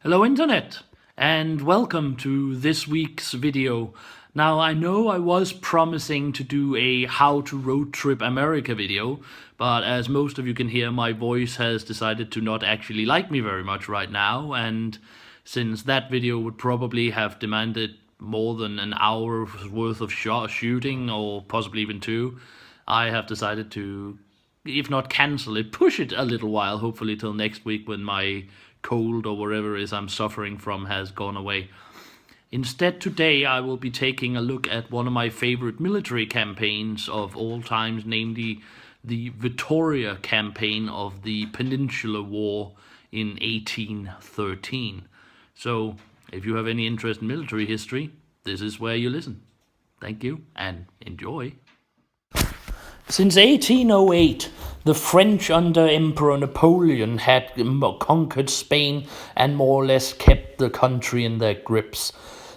Hello Internet, and welcome to this week's video. Now I know I was promising to do a how to road trip America video, but as most of you can hear, my voice has decided to not actually like me very much right now, and since that video would probably have demanded more than an hour's worth of shooting, or possibly even two, I have decided to, if not cancel it, push it a little while, hopefully till next week when my cold or whatever it is I'm suffering from has gone away. Instead, today I will be taking a look at one of my favorite military campaigns of all times, namely the Vitoria campaign of the Peninsular War in 1813. So, if you have any interest in military history, this is where you listen. Thank you and enjoy. Since 1808, the French under Emperor Napoleon had conquered Spain and more or less kept the country in their grips.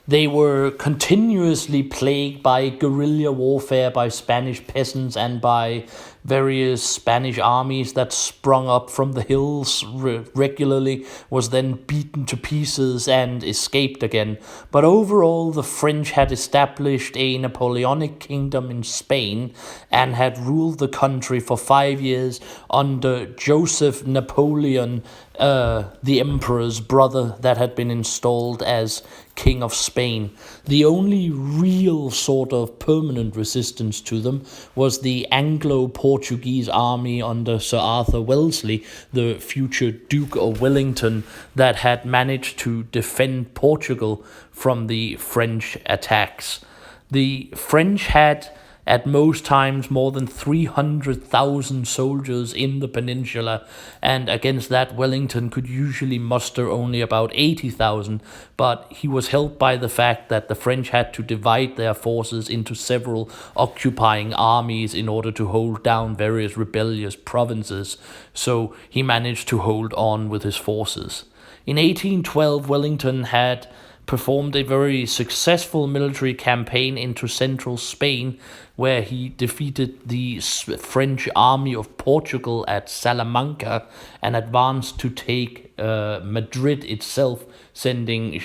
They were continuously plagued by guerrilla warfare by Spanish peasants and by various Spanish armies that sprung up from the hills regularly, was then beaten to pieces and escaped again. But overall, the French had established a Napoleonic kingdom in Spain and had ruled the country for 5 years under Joseph Napoleon, the emperor's brother that had been installed as King of Spain. The only real sort of permanent resistance to them was the Anglo-Portuguese army under Sir Arthur Wellesley, the future Duke of Wellington, that had managed to defend Portugal from the French attacks. The French had at most times more than 300,000 soldiers in the peninsula, and against that Wellington could usually muster only about 80,000, but he was helped by the fact that the French had to divide their forces into several occupying armies in order to hold down various rebellious provinces, so he managed to hold on with his forces. In 1812, Wellington had performed a very successful military campaign into central Spain, where he defeated the French army of Portugal at Salamanca and advanced to take Madrid itself, sending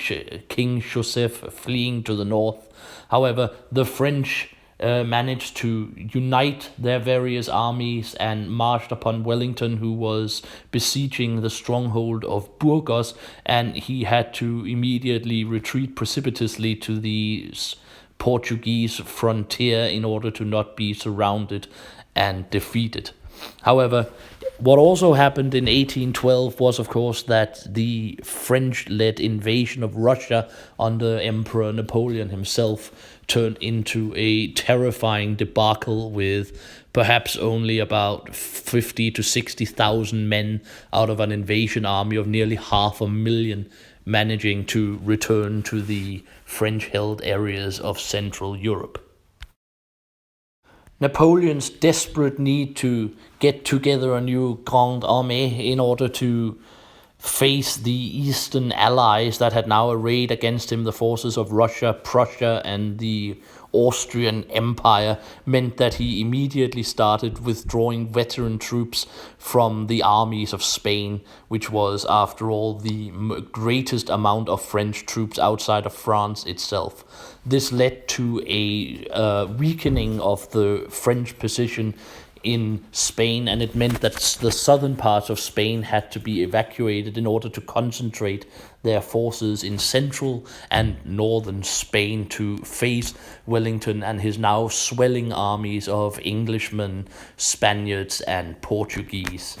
King Joseph fleeing to the north. However, the French managed to unite their various armies and marched upon Wellington, who was besieging the stronghold of Burgos, and he had to immediately retreat precipitously to the Portuguese frontier in order to not be surrounded and defeated. However, what also happened in 1812 was, of course, that the French-led invasion of Russia under Emperor Napoleon himself turned into a terrifying debacle, with perhaps only about 50 to 60,000 men out of an invasion army of nearly 500,000 managing to return to the French-held areas of Central Europe. Napoleon's desperate need to get together a new Grande Armée in order to face the Eastern allies that had now arrayed against him, the forces of Russia, Prussia, and the Austrian Empire, meant that he immediately started withdrawing veteran troops from the armies of Spain, which was, after all, the greatest amount of French troops outside of France itself. This led to a weakening of the French position in Spain, and it meant that the southern parts of Spain had to be evacuated in order to concentrate their forces in central and northern Spain to face Wellington and his now swelling armies of Englishmen, Spaniards, and Portuguese.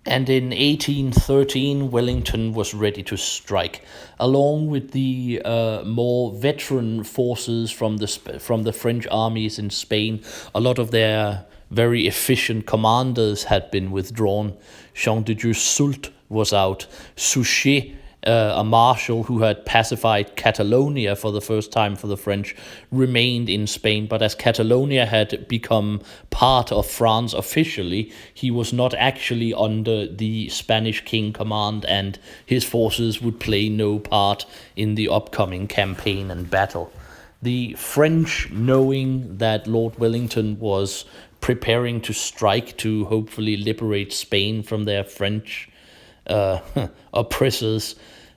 And in 1813, Wellington was ready to strike. Along with the more veteran forces from the French armies in Spain, a lot of their very efficient commanders had been withdrawn. Jean de Dieu Soult was out. Suchet, a marshal who had pacified Catalonia for the first time for the French, remained in Spain, but as Catalonia had become part of France officially, he was not actually under the Spanish king command, and his forces would play no part in the upcoming campaign and battle. The French, knowing that Lord Wellington was preparing to strike to hopefully liberate Spain from their French oppressors,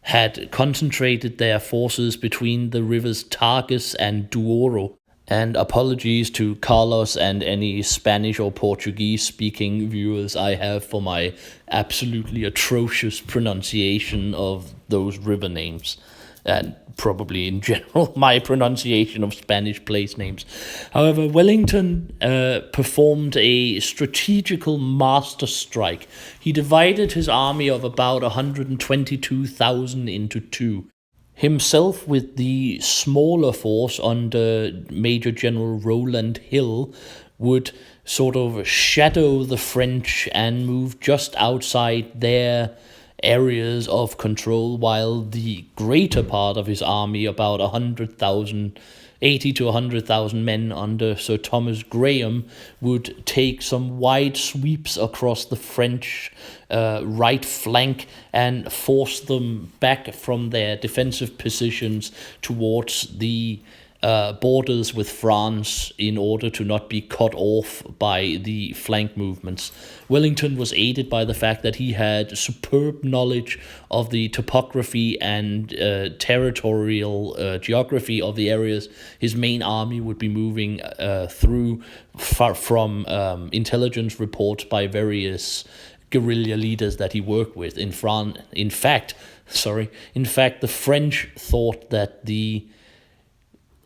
had concentrated their forces between the rivers Tagus and Douro. And apologies to Carlos and any Spanish or Portuguese speaking viewers I have for my absolutely atrocious pronunciation of those river names. And probably in general my pronunciation of Spanish place names. However, Wellington performed a strategical master strike. He divided his army of about 122,000 into two. Himself with the smaller force under Major General Rowland Hill would sort of shadow the French and move just outside their areas of control, while the greater part of his army, about 80 to 100,000 men under Sir Thomas Graham, would take some wide sweeps across the French right flank and force them back from their defensive positions towards the borders with France in order to not be cut off by the flank movements. Wellington was aided by the fact that he had superb knowledge of the topography and territorial geography of the areas his main army would be moving through, from intelligence reports by various guerrilla leaders that he worked with in France. In fact, the French thought that the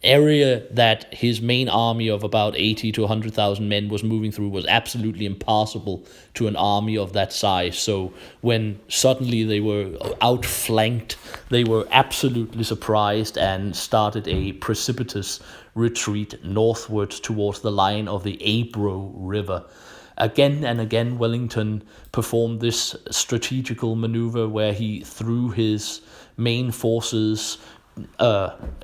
area that his main army of about 80 to 100,000 men was moving through was absolutely impassable to an army of that size. So when suddenly they were outflanked, they were absolutely surprised and started a precipitous retreat northwards towards the line of the Ebro River. Again and again, Wellington performed this strategical maneuver where he threw his main forces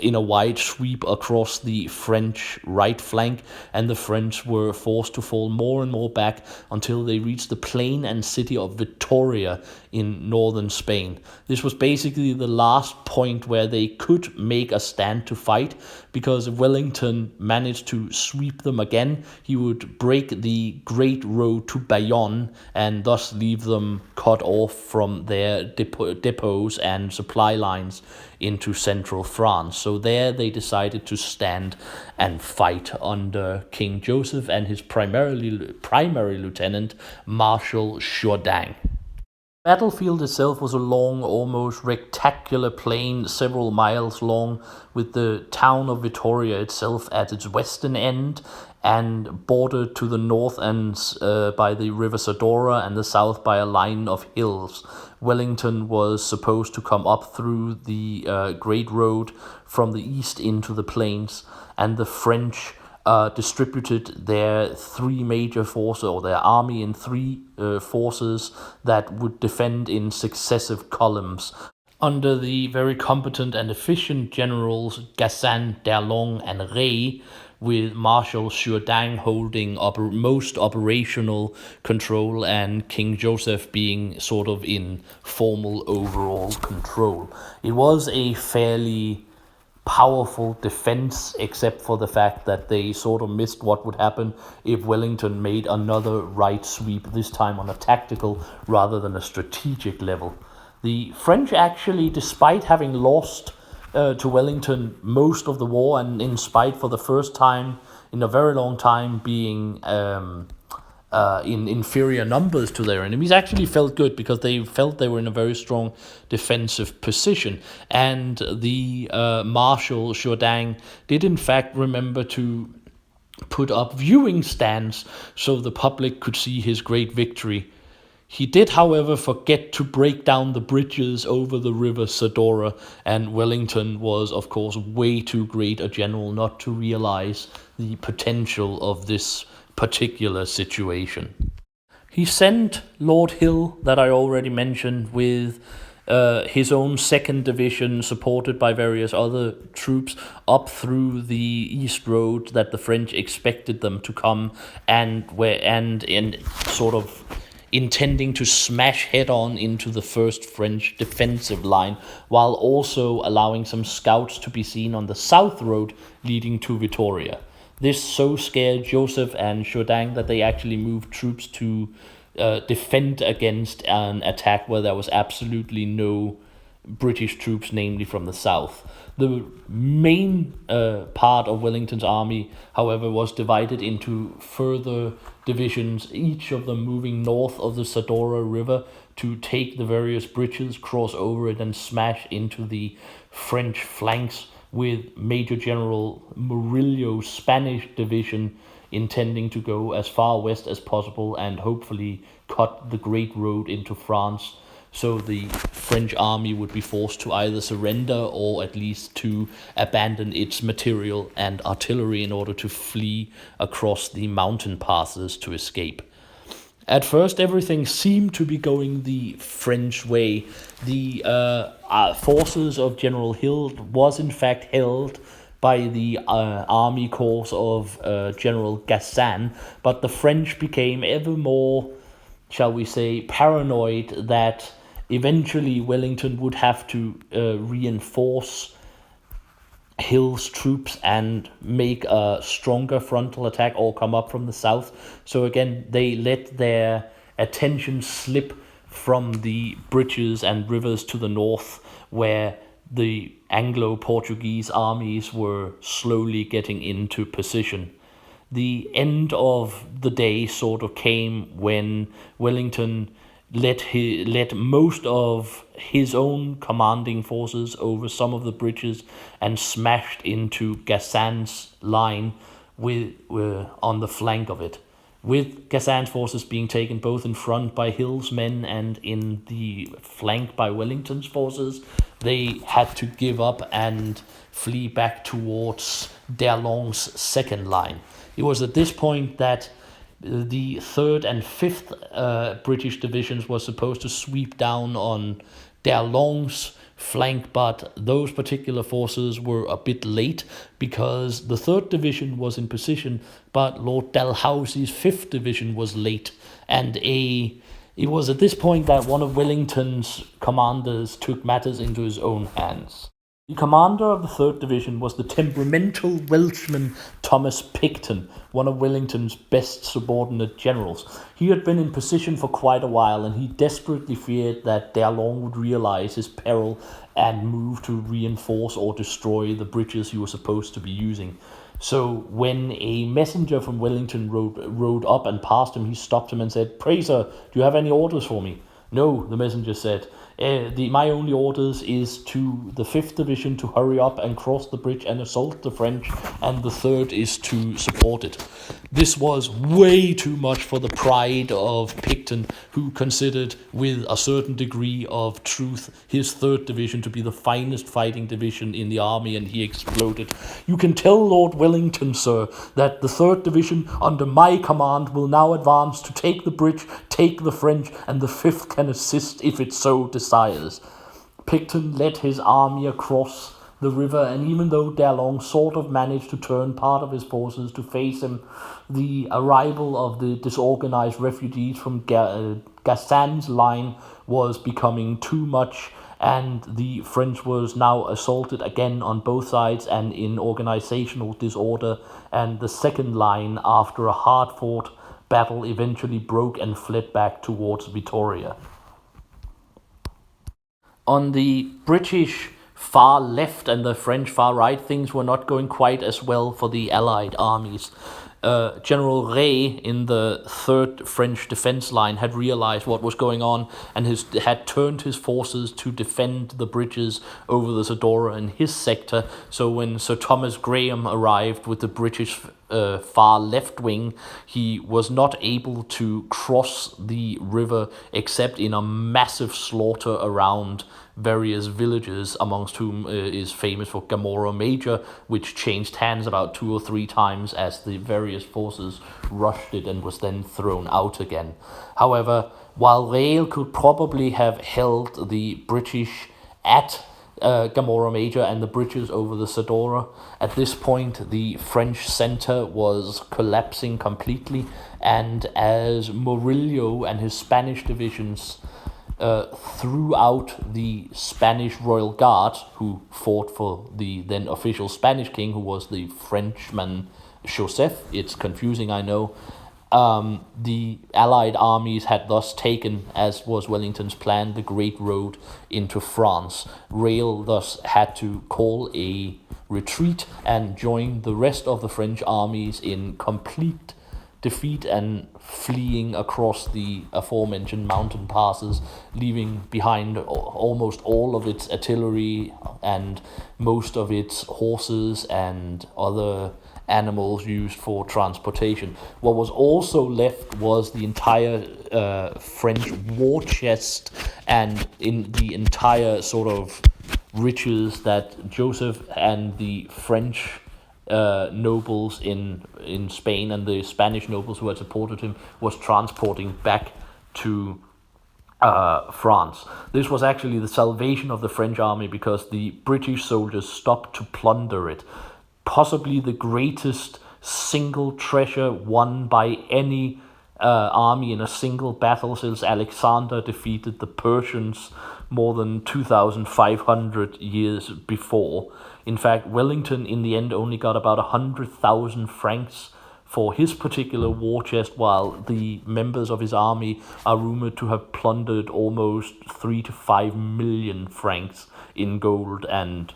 in a wide sweep across the French right flank, and the French were forced to fall more and more back until they reached the plain and city of Vitoria in northern Spain. This was basically the last point where they could make a stand to fight, because if Wellington managed to sweep them again, he would break the Great Road to Bayonne and thus leave them cut off from their depots and supply lines into central France. So there they decided to stand and fight under King Joseph and his primary lieutenant, Marshal Jourdan. The battlefield itself was a long, almost rectangular plain, several miles long, with the town of Vitoria itself at its western end, and bordered to the north and by the river Sadora, and the south by a line of hills. Wellington was supposed to come up through the Great Road from the east into the plains, and the French distributed their three major forces, or their army, in three forces that would defend in successive columns under the very competent and efficient generals Gassin, D'Erlon, and Rey, with Marshal Jourdan holding most operational control and King Joseph being sort of in formal overall control. It was a fairly powerful defense, except for the fact that they sort of missed what would happen if Wellington made another right sweep, this time on a tactical rather than a strategic level. The French actually, despite having lost to Wellington most of the war, and in spite for the first time in a very long time being in inferior numbers to their enemies, actually felt good, because they felt they were in a very strong defensive position. And the Marshal Jourdan did in fact remember to put up viewing stands so the public could see his great victory. He did, however, forget to break down the bridges over the river Sadora, and Wellington was, of course, way too great a general not to realize the potential of this particular situation. He sent Lord Hill, that I already mentioned, with his own 2nd Division, supported by various other troops, up through the East Road that the French expected them to come, and sort of intending to smash head-on into the first French defensive line, while also allowing some scouts to be seen on the South Road leading to Vitoria. This so scared Joseph and Jourdan that they actually moved troops to defend against an attack where there was absolutely no British troops, namely from the south. The main part of Wellington's army, however, was divided into further divisions, each of them moving north of the Sadora River to take the various bridges, cross over it, and smash into the French flanks, with Major General Murillo's Spanish division intending to go as far west as possible and hopefully cut the Great Road into France, so the French army would be forced to either surrender or at least to abandon its material and artillery in order to flee across the mountain passes to escape. At first, everything seemed to be going the French way. The forces of General Hill was in fact held by the army corps of General Gassan, but the French became ever more, shall we say, paranoid that eventually Wellington would have to reinforce Hill's troops and make a stronger frontal attack or come up from the south. So again, they let their attention slip from the bridges and rivers to the north, where the Anglo-Portuguese armies were slowly getting into position. The end of the day sort of came when Wellington let most of his own commanding forces over some of the bridges and smashed into Gassan's line on the flank of it, with Gassan's forces being taken both in front by Hill's men and in the flank by Wellington's forces. They had to give up and flee back towards D'Erlon's second line. It was at this point that the 3rd and 5th British divisions were supposed to sweep down on D'Erlon's flank, but those particular forces were a bit late because the 3rd Division was in position, but Lord Dalhousie's 5th Division was late, and it was at this point that one of Wellington's commanders took matters into his own hands. The commander of the 3rd Division was the temperamental Welshman Thomas Picton, one of Wellington's best subordinate generals. He had been in position for quite a while, and he desperately feared that D'Erlon would realize his peril and move to reinforce or destroy the bridges he was supposed to be using. So when a messenger from Wellington rode up and passed him, he stopped him and said, "Pray, sir, do you have any orders for me?" "No," the messenger said. My only orders is to the 5th Division to hurry up and cross the bridge and assault the French, and the 3rd is to support it." This was way too much for the pride of Picton, who considered with a certain degree of truth his 3rd Division to be the finest fighting division in the army, and he exploded. "You can tell Lord Wellington, sir, that the 3rd Division under my command will now advance to take the bridge, take the French, and the 5th can assist if it so desires." Picton led his army across the river, and even though D'Erlon sort of managed to turn part of his forces to face him, the arrival of the disorganized refugees from Gassan's line was becoming too much, and the French was now assaulted again on both sides and in organizational disorder, and the second line, after a hard-fought battle, eventually broke and fled back towards Vitoria. On the British far left and the French far right, things were not going quite as well for the Allied armies. General Rey in the 3rd French defense line had realized what was going on and had turned his forces to defend the bridges over the Zadorra in his sector. So when Sir Thomas Graham arrived with the British far left wing, he was not able to cross the river except in a massive slaughter around various villages, amongst whom is famous for Gamora Major, which changed hands about 2 or 3 times as the various forces rushed it and was then thrown out again. However, while Rail could probably have held the British at Gamora Major and the bridges over the Sadora, at this point the French centre was collapsing completely, and as Murillo and his Spanish divisions threw out the Spanish Royal Guard, who fought for the then official Spanish king, who was the Frenchman Joseph. It's confusing, I know. The Allied armies had thus taken, as was Wellington's plan, the Great Road into France. Rail thus had to call a retreat and join the rest of the French armies in complete defeat and fleeing across the aforementioned mountain passes, leaving behind almost all of its artillery and most of its horses and other animals used for transportation. What was also left was the entire French war chest and in the entire sort of riches that Joseph and the French nobles in Spain and the Spanish nobles who had supported him was transporting back to France. This was actually the salvation of the French army because the British soldiers stopped to plunder it. Possibly the greatest single treasure won by any army in a single battle since Alexander defeated the Persians more than 2,500 years before. In fact, Wellington in the end only got about 100,000 francs for his particular war chest, while the members of his army are rumored to have plundered almost 3 to 5 million francs in gold and,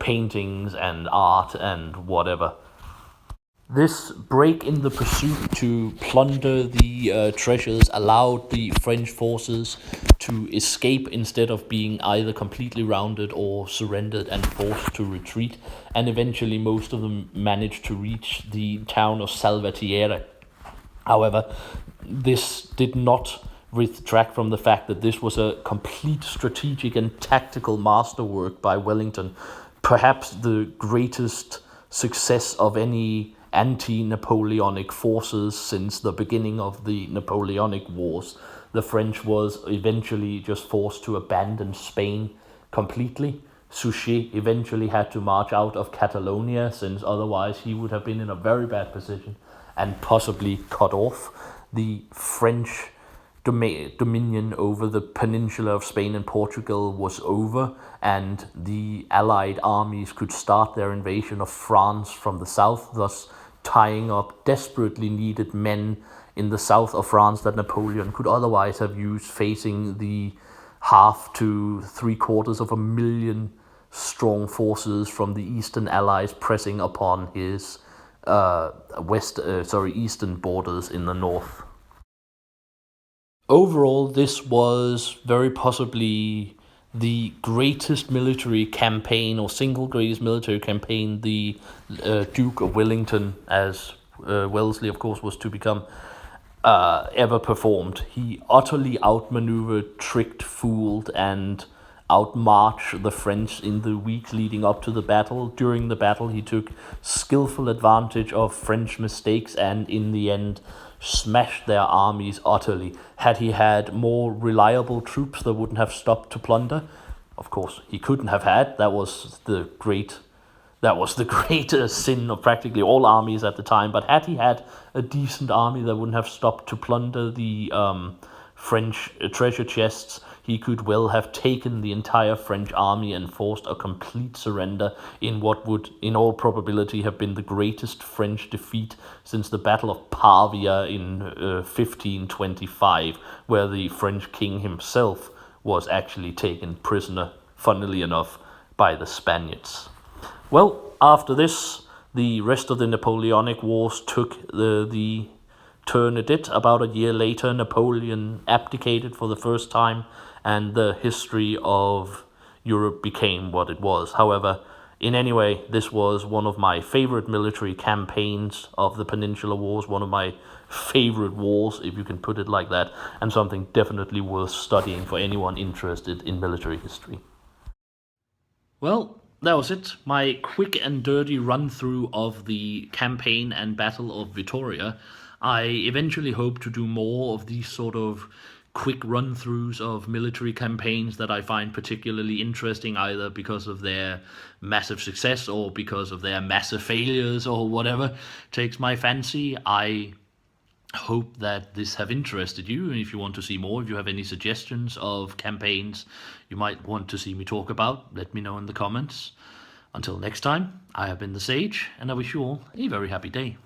paintings and art and whatever. This break in the pursuit to plunder the treasures allowed the French forces to escape instead of being either completely rounded or surrendered and forced to retreat, and eventually most of them managed to reach the town of Salvatierra. However, this did not retract from the fact that this was a complete strategic and tactical masterwork by Wellington, perhaps the greatest success of any anti-Napoleonic forces since the beginning of the Napoleonic Wars. The French was eventually just forced to abandon Spain completely. Suchet eventually had to march out of Catalonia, since otherwise he would have been in a very bad position and possibly cut off. The French dominion over the peninsula of Spain and Portugal was over, and the Allied armies could start their invasion of France from the south, thus tying up desperately needed men in the south of France that Napoleon could otherwise have used facing the 1/2 to 3/4 of a million strong forces from the Eastern Allies pressing upon his eastern borders in the north. Overall, this was very possibly the greatest military campaign, or single greatest military campaign, the Duke of Wellington, as Wellesley, of course, was to become, ever performed. He utterly outmaneuvered, tricked, fooled, and outmarched the French in the weeks leading up to the battle. During the battle, he took skillful advantage of French mistakes and, in the end, smashed their armies utterly. Had he had more reliable troops that wouldn't have stopped to plunder, of course he couldn't have had. That was the great sin of practically all armies at the time. But had he had a decent army that wouldn't have stopped to plunder the French treasure chests, he could well have taken the entire French army and forced a complete surrender in what would, in all probability, have been the greatest French defeat since the Battle of Pavia in 1525, where the French king himself was actually taken prisoner, funnily enough, by the Spaniards. Well, after this, the rest of the Napoleonic Wars took the turn it did. About a year later, Napoleon abdicated for the first time, and the history of Europe became what it was. However, in any way, this was one of my favorite military campaigns of the Peninsular Wars, one of my favorite wars, if you can put it like that, and something definitely worth studying for anyone interested in military history. Well, that was it. My quick and dirty run-through of the campaign and Battle of Vitoria. I eventually hope to do more of these sort of quick run-throughs of military campaigns that I find particularly interesting, either because of their massive success or because of their massive failures or whatever takes my fancy. I hope that this have interested you, and if you want to see more, if you have any suggestions of campaigns you might want to see me talk about, let me know in the comments. Until next time, I have been the Sage, and I wish you all a very happy day.